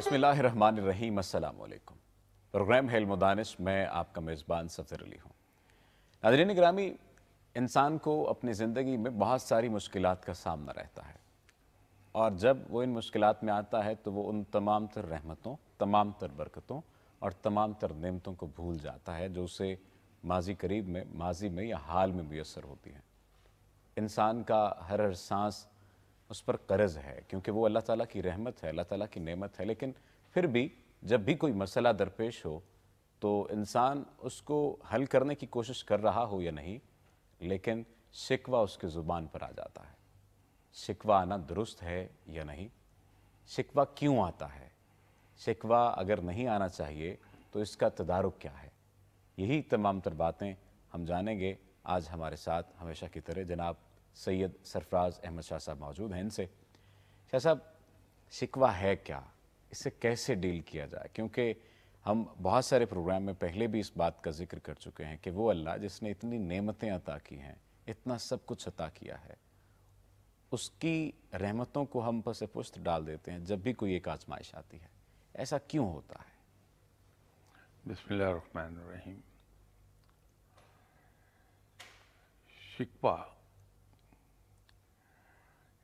بسم اللہ الرحمن الرحیم، السلام علیکم۔ پروگرام ہے علم و دانش، میں آپ کا میزبان صفدر علی ہوں۔ ناظرین گرامی، انسان کو اپنی زندگی میں بہت ساری مشکلات کا سامنا رہتا ہے، اور جب وہ ان مشکلات میں آتا ہے تو وہ ان تمام تر رحمتوں، تمام تر برکتوں اور تمام تر نعمتوں کو بھول جاتا ہے جو اسے ماضی میں یا حال میں میسر ہوتی ہیں۔ انسان کا ہر سانس اس پر قرض ہے، کیونکہ وہ اللہ تعالیٰ کی رحمت ہے، اللہ تعالیٰ کی نعمت ہے، لیکن پھر بھی جب بھی کوئی مسئلہ درپیش ہو تو انسان اس کو حل کرنے کی کوشش کر رہا ہو یا نہیں، لیکن شکوہ اس کے زبان پر آ جاتا ہے۔ شکوہ آنا درست ہے یا نہیں؟ شکوہ کیوں آتا ہے؟ شکوہ اگر نہیں آنا چاہیے تو اس کا تدارک کیا ہے؟ یہی تمام تر باتیں ہم جانیں گے۔ آج ہمارے ساتھ ہمیشہ کی طرح جناب سید سرفراز احمد شاہ صاحب موجود ہیں۔ ان سے شاہ صاحب، شکوہ ہے کیا؟ اس سے کیسے ڈیل کیا جائے؟ کیونکہ ہم بہت سارے پروگرام میں پہلے بھی اس بات کا ذکر کر چکے ہیں کہ وہ اللہ جس نے اتنی نعمتیں عطا کی ہیں، اتنا سب کچھ عطا کیا ہے، اس کی رحمتوں کو ہم پس پشت ڈال دیتے ہیں جب بھی کوئی ایک آزمائش آتی ہے۔ ایسا کیوں ہوتا ہے؟ بسم اللہ الرحمن الرحیم۔ شکوہ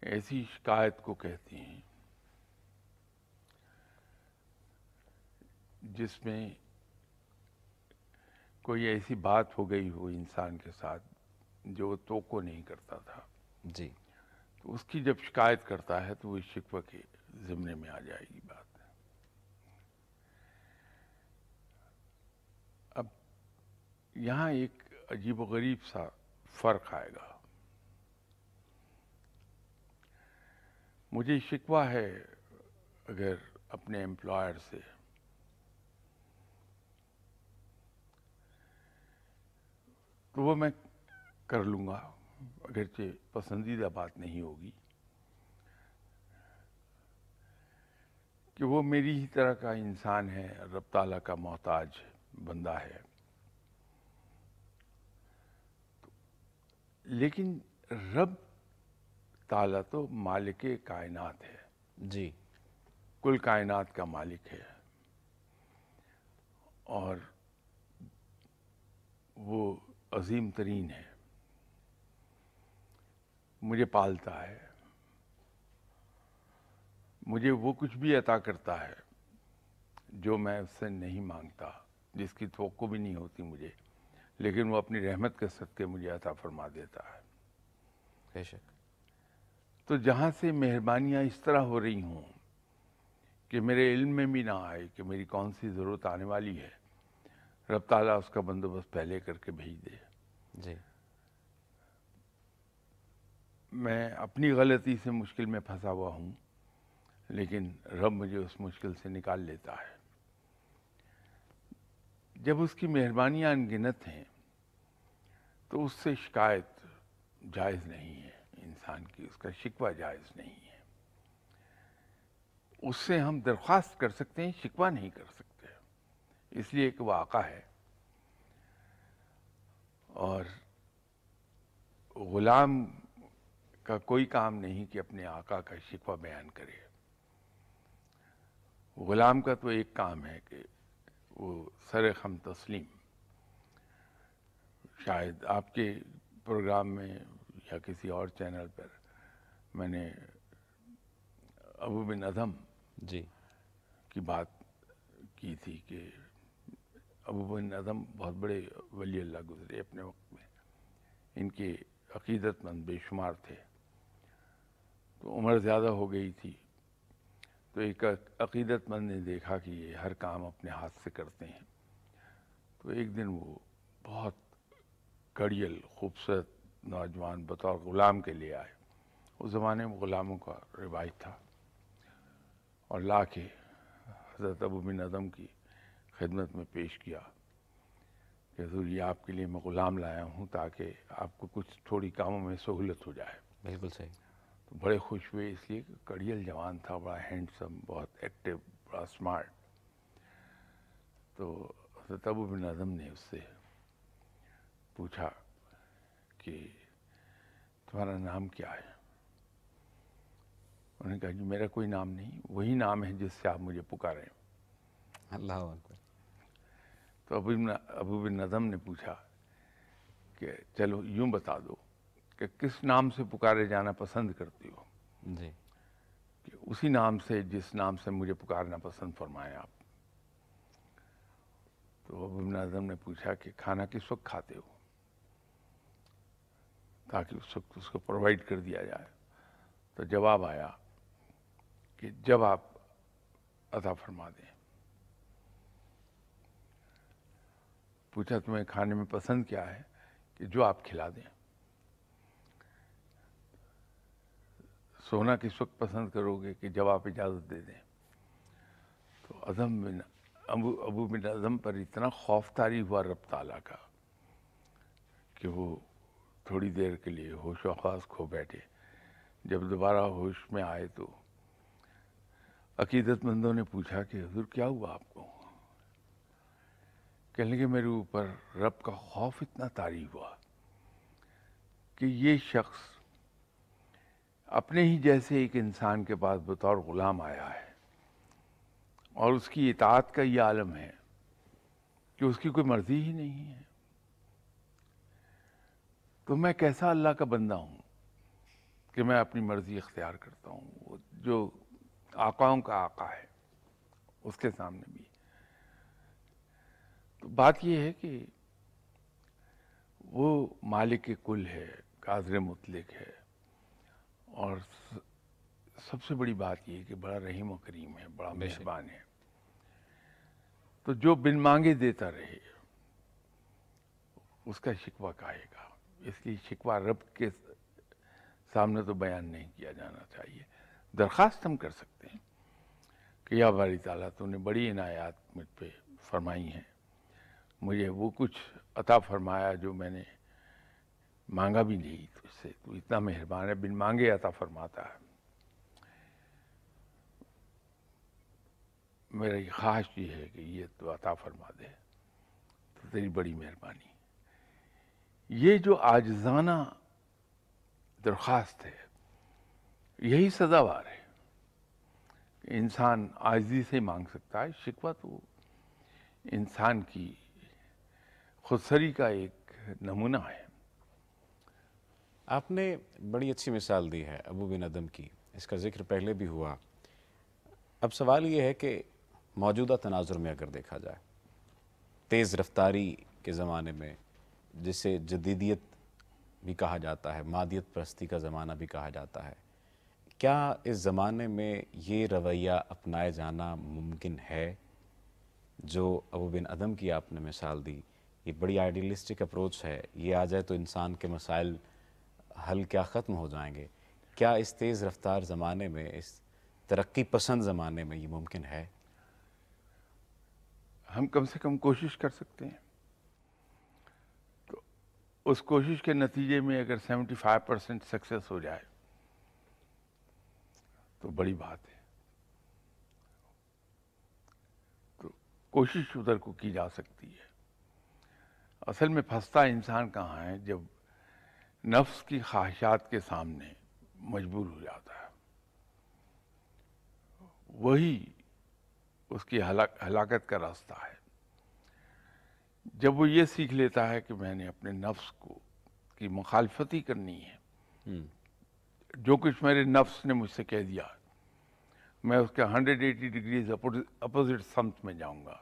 ایسی شکایت کو کہتے ہیں جس میں کوئی ایسی بات ہو گئی ہو انسان کے ساتھ جو وہ توقع نہیں کرتا تھا، جی، تو اس کی جب شکایت کرتا ہے تو وہ شکوہ کے ضمن میں آ جائے گی بات۔ اب یہاں ایک عجیب و غریب سا فرق آئے گا۔ مجھے شکوہ ہے اگر اپنے امپلائر سے، تو وہ میں کر لوں گا، اگرچہ پسندیدہ بات نہیں ہوگی، کہ وہ میری ہی طرح کا انسان ہے، رب تعالیٰ کا محتاج بندہ ہے۔ لیکن رب تعالیٰ تو مالک کائنات ہے، جی، کل کائنات کا مالک ہے، اور وہ عظیم ترین ہے، مجھے پالتا ہے، مجھے وہ کچھ بھی عطا کرتا ہے جو میں اس سے نہیں مانگتا، جس کی توقع بھی نہیں ہوتی مجھے، لیکن وہ اپنی رحمت کے صدقے مجھے عطا فرما دیتا ہے۔ بے شک۔ تو جہاں سے مہربانیاں اس طرح ہو رہی ہوں کہ میرے علم میں بھی نہ آئے کہ میری کون سی ضرورت آنے والی ہے، رب تعالیٰ اس کا بندوبست پہلے کر کے بھیج دے۔ جی، میں اپنی غلطی سے مشکل میں پھنسا ہوا ہوں، لیکن رب مجھے اس مشکل سے نکال لیتا ہے۔ جب اس کی مہربانیاں انگنت ہیں تو اس سے شکایت جائز نہیں ہے انسان کی، اس کا شکوہ جائز نہیں ہے۔ اس سے ہم درخواست کر سکتے ہیں، شکوہ نہیں کر سکتے، اس لیے کہ وہ آقا ہے، اور غلام کا کوئی کام نہیں کہ اپنے آقا کا شکوہ بیان کرے۔ غلام کا تو ایک کام ہے کہ وہ سر خم تسلیم۔ شاید آپ کے پروگرام میں یا کسی اور چینل پر میں نے ابو بن ادھم جی، کی بات کی تھی کہ ابو بن ادھم بہت بڑے ولی اللہ گزرے اپنے وقت میں، ان کے عقیدت مند بے شمار تھے، تو عمر زیادہ ہو گئی تھی، تو ایک عقیدت مند نے دیکھا کہ یہ ہر کام اپنے ہاتھ سے کرتے ہیں، تو ایک دن وہ بہت کڑیل خوبصورت نوجوان بطور غلام کے لیے آئے۔ اس زمانے میں غلاموں کا رواج تھا، اور لا کے حضرت ابو بن ادھم کی خدمت میں پیش کیا کہ حضور، یہ آپ کے لیے میں غلام لایا ہوں تاکہ آپ کو کچھ تھوڑی کاموں میں سہولت ہو جائے۔ بالکل صحیح۔ تو بڑے خوش ہوئے، اس لیے کہ کڑیل جوان تھا، بڑا ہینڈسم، بہت ایکٹیو، بڑا اسمارٹ۔ تو حضرت ابو بن ادھم نے اس سے پوچھا کہ تمہارا نام کیا ہے؟ انہوں نے کہا جی میرا کوئی نام نہیں، وہی نام ہے جس سے آپ مجھے پکارے ہیں۔ اللہ اکبر۔ تو ابو بن ادم نے پوچھا کہ چلو یوں بتا دو کہ کس نام سے پکارے جانا پسند کرتی ہو؟ جی۔ کہ اسی نام سے جس نام سے مجھے پکارنا پسند فرمائیں آپ۔ تو ابو بن ادم نے پوچھا کہ کھانا کس وقت کھاتے ہو، تاکہ اس وقت اس کو پرووائڈ کر دیا جائے۔ تو جواب آیا کہ جب آپ عطا فرما دیں۔ پوچھا تمہیں کھانے میں پسند کیا ہے؟ کہ جو آپ کھلا دیں۔ سونا کس وقت پسند کرو گے؟ کہ جب آپ اجازت دے دیں۔ تو ابو بن ادم پر اتنا خوف طاری ہوا رب تعالیٰ کا کہ وہ تھوڑی دیر کے لیے ہوش و حواس کھو بیٹھے۔ جب دوبارہ ہوش میں آئے تو عقیدت مندوں نے پوچھا کہ حضور کیا ہوا آپ کو؟ کہنے لگے میرے اوپر رب کا خوف اتنا طاری ہوا کہ یہ شخص اپنے ہی جیسے ایک انسان کے پاس بطور غلام آیا ہے، اور اس کی اطاعت کا یہ عالم ہے کہ اس کی کوئی مرضی ہی نہیں ہے۔ تو میں کیسا اللہ کا بندہ ہوں کہ میں اپنی مرضی اختیار کرتا ہوں؟ وہ جو آقاؤں کا آقا ہے اس کے سامنے بھی۔ تو بات یہ ہے کہ وہ مالک کل ہے، قادر مطلق ہے، اور سب سے بڑی بات یہ ہے کہ بڑا رحیم و کریم ہے، بڑا مہربان ہے۔ تو جو بن مانگے دیتا رہے اس کا شکوہ کہے گا، اس لیے شکوہ رب کے سامنے تو بیان نہیں کیا جانا چاہیے۔ درخواست ہم کر سکتے ہیں کہ یا باری تعالیٰ تو نے بڑی عنایات مجھ پہ فرمائی ہیں، مجھے وہ کچھ عطا فرمایا جو میں نے مانگا بھی نہیں تجھ سے، تو اتنا مہربان ہے، بن مانگے عطا فرماتا ہے۔ میری خواہش یہ ہے کہ یہ تو عطا فرما دے، تو تیری بڑی مہربانی۔ یہ جو عاجزانہ درخواست ہے یہی سزاوار ہے کہ انسان عاجزی سے مانگ سکتا ہے۔ شکوہ تو انسان کی خودسری کا ایک نمونہ ہے۔ آپ نے بڑی اچھی مثال دی ہے ابو بن ادم کی، اس کا ذکر پہلے بھی ہوا۔ اب سوال یہ ہے کہ موجودہ تناظر میں اگر دیکھا جائے، تیز رفتاری کے زمانے میں جسے جدیدیت بھی کہا جاتا ہے، مادیت پرستی کا زمانہ بھی کہا جاتا ہے، کیا اس زمانے میں یہ رویہ اپنائے جانا ممکن ہے؟ جو ابو بن ادم کی آپ نے مثال دی، یہ بڑی آئیڈیلسٹک اپروچ ہے، یہ آ جائے تو انسان کے مسائل حل کیا ختم ہو جائیں گے۔ کیا اس تیز رفتار زمانے میں، اس ترقی پسند زمانے میں یہ ممکن ہے؟ ہم کم سے کم کوشش کر سکتے ہیں۔ تو اس کوشش کے نتیجے میں اگر 75% سکسیس ہو جائے تو بڑی بات ہے۔ تو کوشش ادھر کو کی جا سکتی ہے۔ اصل میں پھنستا انسان کہاں ہے؟ جب نفس کی خواہشات کے سامنے مجبور ہو جاتا ہے، وہی اس کی ہلاکت کا راستہ ہے۔ جب وہ یہ سیکھ لیتا ہے کہ میں نے اپنے نفس کی مخالفت ہی کرنی ہے، جو کچھ میرے نفس نے مجھ سے کہہ دیا میں اس کے 180 ڈگریز اپوزٹ سمت میں جاؤں گا،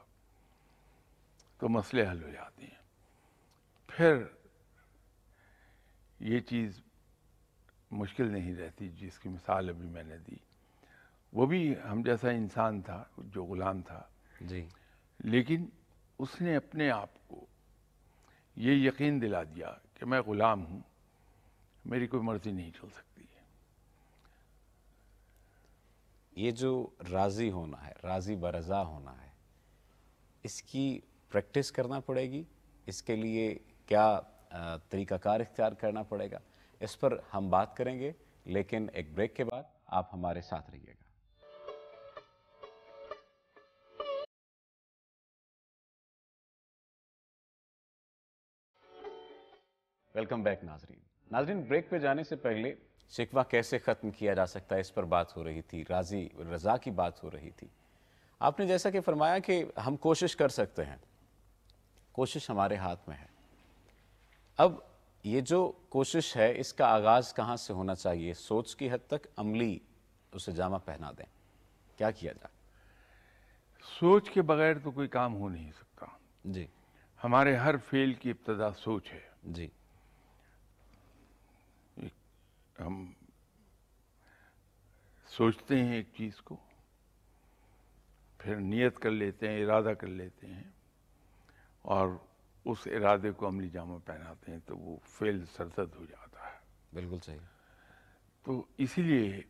تو مسئلے حل ہو جاتے ہیں۔ پھر یہ چیز مشکل نہیں رہتی، جس کی مثال ابھی میں نے دی۔ وہ بھی ہم جیسا انسان تھا جو غلام تھا، جی، لیکن اس نے اپنے آپ کو یہ یقین دلا دیا کہ میں غلام ہوں، میری کوئی مرضی نہیں چل سکتی ہے۔ یہ جو راضی ہونا ہے، راضی برضا ہونا ہے، اس کی پریکٹس کرنا پڑے گی۔ اس کے لیے کیا طریقہ کار اختیار کرنا پڑے گا، اس پر ہم بات کریں گے، لیکن ایک بریک کے بعد آپ ہمارے ساتھ رہیے گا۔ ویلکم بیک ناظرین۔ بریک پہ جانے سے پہلے شکوہ کیسے ختم کیا جا سکتا ہے اس پر بات ہو رہی تھی، راضی رضا کی بات ہو رہی تھی۔ آپ نے جیسا کہ فرمایا کہ ہم کوشش کر سکتے ہیں، کوشش ہمارے ہاتھ میں ہے۔ اب یہ جو کوشش ہے اس کا آغاز کہاں سے ہونا چاہیے؟ سوچ کی حد تک عملی اسے جامہ پہنا دیں، کیا کیا جائے؟ سوچ کے بغیر تو کوئی کام ہو نہیں سکتا۔ جی ہمارے ہر فعل کی ابتدا سوچ ہے۔ جی ہم سوچتے ہیں ایک چیز کو، پھر نیت کر لیتے ہیں، ارادہ کر لیتے ہیں، اور اس ارادے کو عملی جامہ پہناتے ہیں تو وہ فعل سرزد ہو جاتا ہے۔ بالکل صحیح۔ تو اسی لیے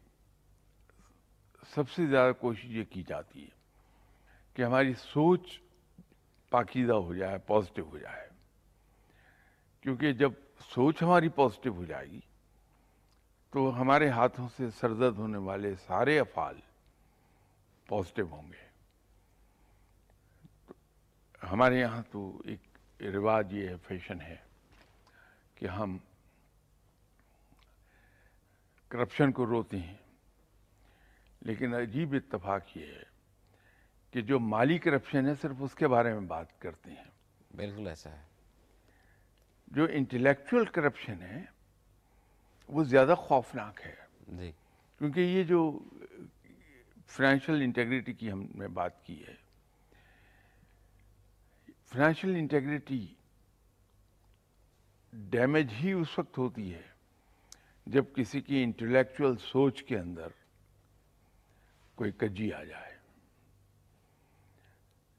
سب سے زیادہ کوشش یہ کی جاتی ہے کہ ہماری سوچ پاکیزہ ہو جائے، پازیٹیو ہو جائے، کیونکہ جب سوچ ہماری پازیٹیو ہو جائے گی تو ہمارے ہاتھوں سے سرزد ہونے والے سارے افعال پازیٹیو ہوں گے۔ ہمارے یہاں تو ایک رواج یہ ہے، فیشن ہے کہ ہم کرپشن کو روتے ہیں، لیکن عجیب اتفاق یہ ہے کہ جو مالی کرپشن ہے صرف اس کے بارے میں بات کرتے ہیں۔ بالکل ایسا ہے۔ جو انٹلیکچوئل کرپشن ہے وہ زیادہ خوفناک ہے، جی کیونکہ یہ جو فائنینشیل انٹیگریٹی کی ہم نے بات کی ہے، فائنینشیل انٹیگریٹی ڈیمیج ہی اس وقت ہوتی ہے جب کسی کی انٹلیکچوئل سوچ کے اندر کوئی کجی آ جائے۔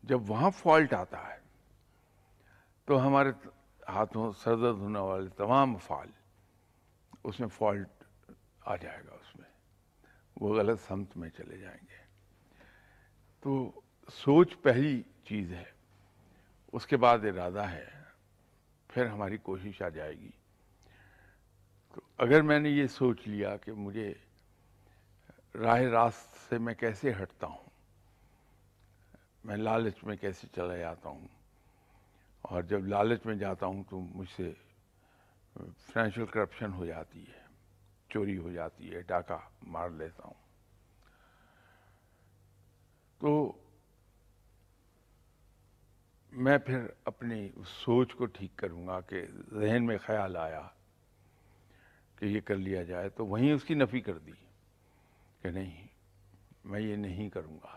جب وہاں فالٹ آتا ہے تو ہمارے ہاتھوں سرزد ہونے والے تمام افعال اس میں فالٹ آ جائے گا، اس میں وہ غلط سمت میں چلے جائیں گے۔ تو سوچ پہلی چیز ہے، اس کے بعد ارادہ ہے، پھر ہماری کوشش آ جائے گی۔ تو اگر میں نے یہ سوچ لیا کہ مجھے راہ راست سے میں کیسے ہٹتا ہوں، میں لالچ میں کیسے چلا جاتا ہوں، اور جب لالچ میں جاتا ہوں تو مجھ سے فائنینشیل کرپشن ہو جاتی ہے، چوری ہو جاتی ہے، ڈاکہ مار لیتا ہوں، تو میں پھر اپنی سوچ کو ٹھیک کروں گا کہ ذہن میں خیال آیا کہ یہ کر لیا جائے تو وہیں اس کی نفی کر دی کہ نہیں، میں یہ نہیں کروں گا،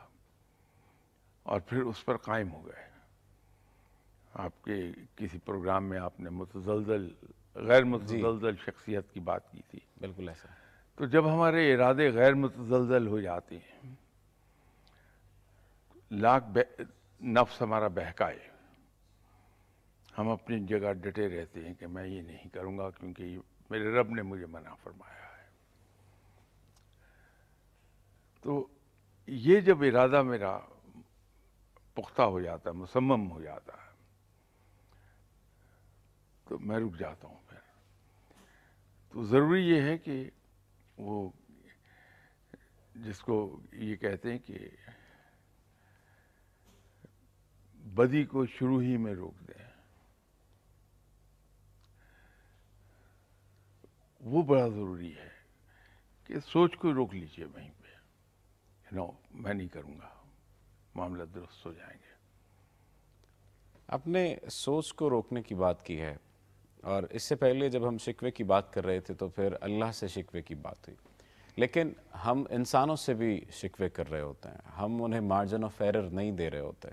اور پھر اس پر قائم ہو گئے۔ آپ کے کسی پروگرام میں آپ نے غیر متزلزل شخصیت کی بات کی تھی۔ بالکل ایسا۔ تو جب ہمارے ارادے غیر متزلزل ہو جاتے ہیں، نفس ہمارا بہکائے، ہم اپنی جگہ ڈٹے رہتے ہیں کہ میں یہ نہیں کروں گا کیونکہ یہ میرے رب نے مجھے منع فرمایا ہے۔ تو یہ جب ارادہ میرا پختہ ہو جاتا ہے، مصمم ہو جاتا ہے، تو میں رک جاتا ہوں پھر۔ تو ضروری یہ ہے کہ وہ جس کو یہ کہتے ہیں کہ بدی کو شروع ہی میں روک دیں، وہ بڑا ضروری ہے کہ سوچ کو روک لیجئے وہیں پہ، نو میں نہیں کروں گا، معاملہ درست ہو جائیں گے۔ آپ نے سوچ کو روکنے کی بات کی ہے، اور اس سے پہلے جب ہم شکوے کی بات کر رہے تھے تو پھر اللہ سے شکوے کی بات ہوئی، لیکن ہم انسانوں سے بھی شکوے کر رہے ہوتے ہیں، ہم انہیں مارجن آف ایرر نہیں دے رہے ہوتے۔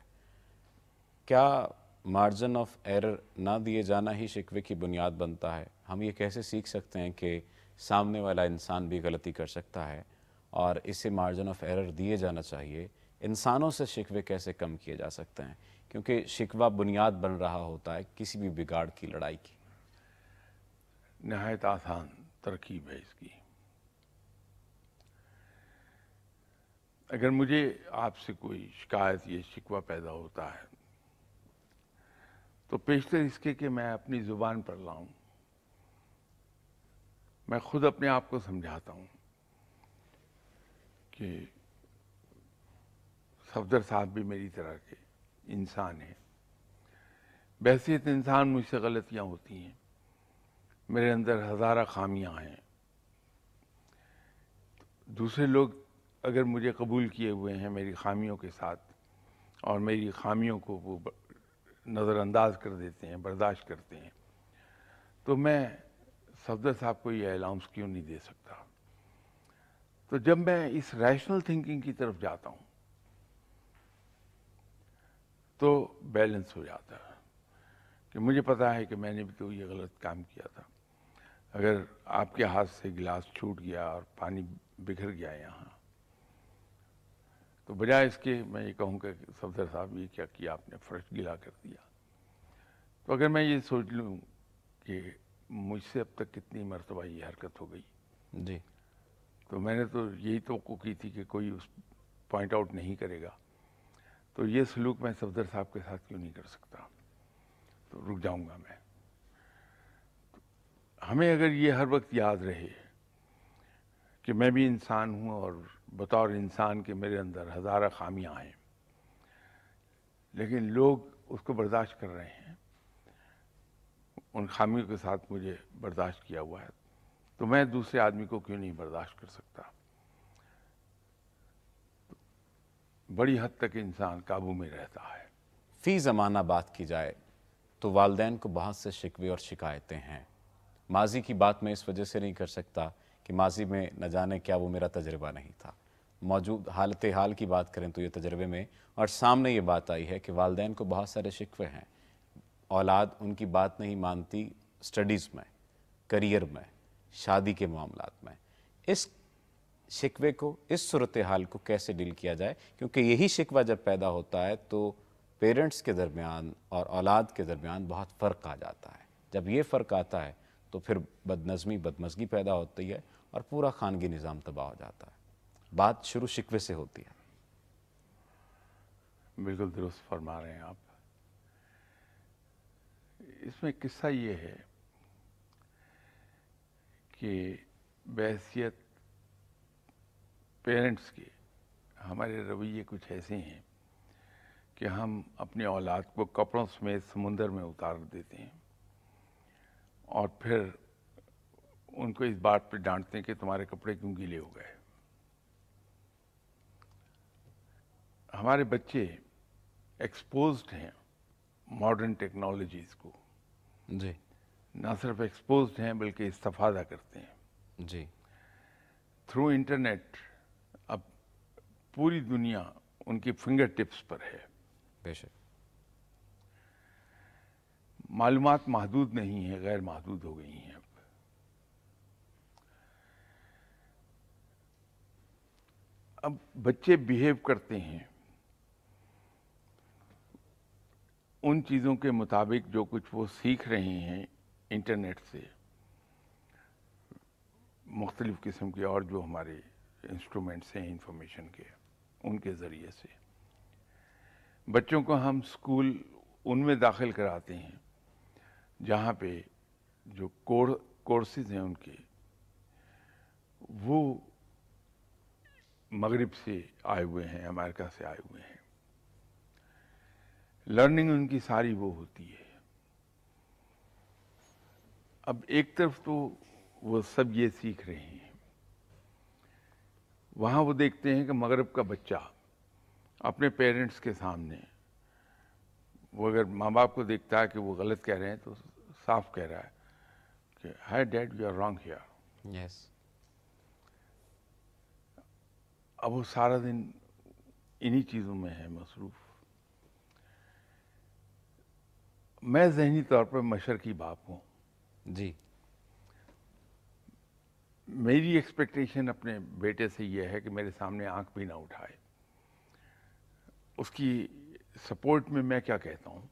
کیا مارجن آف ایرر نہ دیے جانا ہی شکوے کی بنیاد بنتا ہے؟ ہم یہ کیسے سیکھ سکتے ہیں کہ سامنے والا انسان بھی غلطی کر سکتا ہے اور اسے مارجن آف ایرر دیے جانا چاہیے؟ انسانوں سے شکوے کیسے کم کیے جا سکتے ہیں؟ کیونکہ شکوہ بنیاد بن رہا ہوتا ہے کسی بھی بگاڑ کی، لڑائی کی۔ نہایت آسان ترکیب ہے اس کی۔ اگر مجھے آپ سے کوئی شکایت یا شکوہ پیدا ہوتا ہے تو پیشتر اس کے کہ میں اپنی زبان پر لاؤں، میں خود اپنے آپ کو سمجھاتا ہوں کہ صفدر صاحب بھی میری طرح کے انسان ہیں، بحیثیت انسان مجھ سے غلطیاں ہوتی ہیں، میرے اندر ہزارہ خامیاں ہیں، دوسرے لوگ اگر مجھے قبول کیے ہوئے ہیں میری خامیوں کے ساتھ اور میری خامیوں کو وہ نظر انداز کر دیتے ہیں، برداشت کرتے ہیں، تو میں صفدر صاحب کو یہ الاؤنس کیوں نہیں دے سکتا؟ تو جب میں اس ریشنل تھنکنگ کی طرف جاتا ہوں تو بیلنس ہو جاتا ہے کہ مجھے پتا ہے کہ میں نے بھی تو یہ غلط کام کیا تھا. اگر آپ کے ہاتھ سے گلاس چھوٹ گیا اور پانی بکھر گیا یہاں، تو بجائے اس کے میں یہ کہوں کہ صفدر صاحب یہ کیا کیا آپ نے، فرش گلا کر دیا. تو اگر میں یہ سوچ لوں کہ مجھ سے اب تک کتنی مرتبہ یہ حرکت ہو گئی، جی، تو میں نے تو یہی توقع کی تھی کہ کوئی اس پوائنٹ آؤٹ نہیں کرے گا، تو یہ سلوک میں صفدر صاحب کے ساتھ کیوں نہیں کر سکتا، تو رک جاؤں گا میں. ہمیں اگر یہ ہر وقت یاد رہے کہ میں بھی انسان ہوں اور بطور انسان کے میرے اندر ہزارہ خامیاں ہیں، لیکن لوگ اس کو برداشت کر رہے ہیں، ان خامیوں کے ساتھ مجھے برداشت کیا ہوا ہے، تو میں دوسرے آدمی کو کیوں نہیں برداشت کر سکتا؟ بڑی حد تک انسان قابو میں رہتا ہے. فی زمانہ بات کی جائے تو والدین کو بہت سے شکوے اور شکایتیں ہیں. ماضی کی بات میں اس وجہ سے نہیں کر سکتا کہ ماضی میں نہ جانے کیا وہ میرا تجربہ نہیں تھا. موجود حالت حال کی بات کریں تو یہ تجربے میں اور سامنے یہ بات آئی ہے کہ والدین کو بہت سارے شکوے ہیں. اولاد ان کی بات نہیں مانتی سٹڈیز میں، کریئر میں، شادی کے معاملات میں. اس شکوے کو، اس صورتحال کو کیسے ڈیل کیا جائے؟ کیونکہ یہی شکوہ جب پیدا ہوتا ہے تو پیرنٹس کے درمیان اور اولاد کے درمیان بہت فرق آ جاتا ہے. جب یہ فرق آتا ہے تو پھر بدنظمی، بدمزگی پیدا ہوتی ہے اور پورا خاندگی نظام تباہ ہو جاتا ہے. بات شروع شکوے سے ہوتی ہے. بالکل درست فرما رہے ہیں آپ. اس میں قصہ یہ ہے کہ بحیثیت پیرنٹس کے ہمارے رویے کچھ ایسے ہیں کہ ہم اپنی اولاد کو کپڑوں سمیت سمندر میں اتار دیتے ہیں اور پھر ان کو اس بات پہ ڈانٹتے ہیں کہ تمہارے کپڑے کیوں گیلے ہو گئے. ہمارے بچے ایکسپوزڈ ہیں ماڈرن ٹیکنالوجیز کو. جی نہ صرف ایکسپوزڈ ہیں بلکہ استفادہ کرتے ہیں. جی تھرو انٹرنیٹ اب پوری دنیا ان کی فنگر ٹپس پر ہے. بے شک. معلومات محدود نہیں ہیں، غیر محدود ہو گئی ہیں. اب بچے بیہیو کرتے ہیں ان چیزوں کے مطابق جو کچھ وہ سیکھ رہے ہیں انٹرنیٹ سے، مختلف قسم کے اور جو ہمارے انسٹرومنٹس ہیں انفارمیشن کے، ان کے ذریعے سے. بچوں کو ہم اسکول ان میں داخل کراتے ہیں جہاں پہ جو کورسز ہیں ان کے وہ مغرب سے آئے ہوئے ہیں، امریکہ سے آئے ہوئے ہیں. لرننگ ان کی ساری وہ ہوتی ہے. اب ایک طرف تو وہ سب یہ سیکھ رہے ہیں، وہاں وہ دیکھتے ہیں کہ مغرب کا بچہ اپنے پیرنٹس کے سامنے وہ اگر ماں باپ کو دیکھتا ہے کہ وہ غلط کہہ رہے ہیں تو صاف کہہ رہا ہے کہ hi dad you are wrong here. Yes. اب وہ سارا دن انہی چیزوں میں ہے مصروف. میں ذہنی طور پر مشرقی باپ ہوں. جی میری ایکسپیکٹیشن اپنے بیٹے سے یہ ہے کہ میرے سامنے آنکھ بھی نہ اٹھائے. اس کی سپورٹ میں میں کیا کہتا ہوں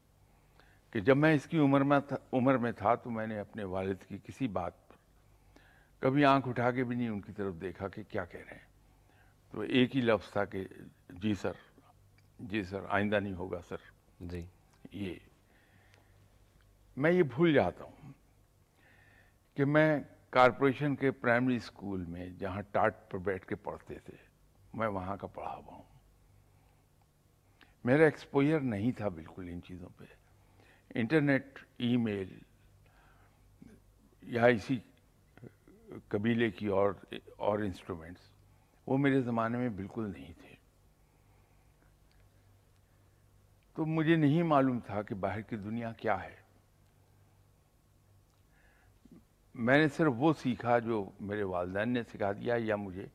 کہ جب میں اس کی عمر میں تھا تو میں نے اپنے والد کی کسی بات پر کبھی آنکھ اٹھا کے بھی نہیں ان کی طرف دیکھا کہ کیا کہہ رہے ہیں. تو ایک ہی لفظ تھا کہ جی سر، جی سر، آئندہ نہیں ہوگا سر. جی یہ میں یہ بھول جاتا ہوں کہ میں کارپوریشن کے پرائمری اسکول میں جہاں ٹاٹ پر بیٹھ کے پڑھتے تھے میں وہاں کا پڑھا ہوا ہوں. میرا ایکسپوئر نہیں تھا بالکل ان چیزوں پہ. انٹرنیٹ، ای میل یا اسی قبیلے کی اور انسٹرومنٹس وہ میرے زمانے میں بالکل نہیں تھے. تو مجھے نہیں معلوم تھا کہ باہر کی دنیا کیا ہے. میں نے صرف وہ سیکھا جو میرے والدین نے سکھا دیا یا مجھے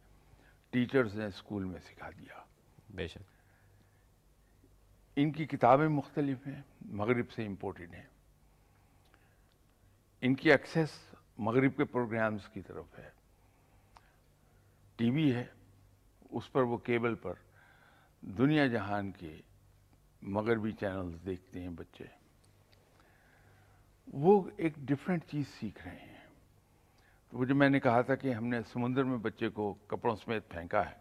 ٹیچرز نے اسکول میں سکھا دیا. بے شک. ان کی کتابیں مختلف ہیں، مغرب سے امپورٹڈ ہیں. ان کی ایکسیس مغرب کے پروگرامز کی طرف ہے. ٹی وی ہے، اس پر وہ کیبل پر دنیا جہان کے مغربی چینلز دیکھتے ہیں بچے. وہ ایک ڈفرینٹ چیز سیکھ رہے ہیں. تو وہ جو میں نے کہا تھا کہ ہم نے سمندر میں بچے کو کپڑوں سمیت پھینکا ہے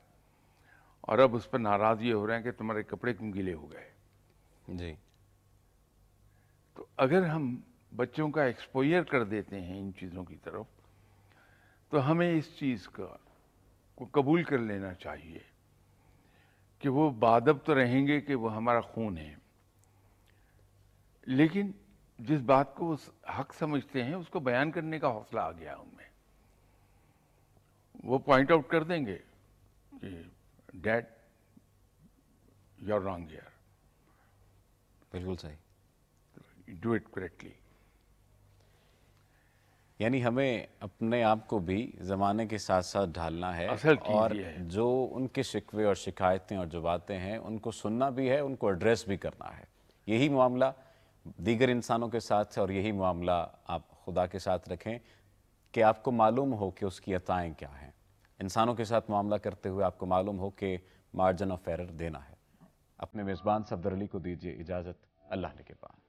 اور اب اس پر ناراض یہ ہو رہے ہیں کہ تمہارے کپڑے کیوں گیلے ہو گئے. جی. تو اگر ہم بچوں کا ایکسپوئر کر دیتے ہیں ان چیزوں کی طرف تو ہمیں اس چیز کو قبول کر لینا چاہیے کہ وہ باادب تو رہیں گے کہ وہ ہمارا خون ہے، لیکن جس بات کو وہ حق سمجھتے ہیں اس کو بیان کرنے کا حوصلہ آ گیا ان میں. وہ پوائنٹ آؤٹ کر دیں گے کہ did you are wrong here. بالکل صحیح. Do it correctly. یعنی ہمیں اپنے آپ کو بھی زمانے کے ساتھ ساتھ ڈھالنا ہے اور جو ان کے شکوے اور شکایتیں اور جو باتیں ہیں ان کو سننا بھی ہے، ان کو ایڈریس بھی کرنا ہے. یہی معاملہ دیگر انسانوں کے ساتھ ہے اور یہی معاملہ آپ خدا کے ساتھ رکھیں کہ آپ کو معلوم ہو کہ اس کی عطائیں کیا ہیں. انسانوں کے ساتھ معاملہ کرتے ہوئے آپ کو معلوم ہو کہ مارجن آف ایرر دینا ہے. اپنے میزبان صفدر علی کو دیجیے اجازت. اللہ نگہبان.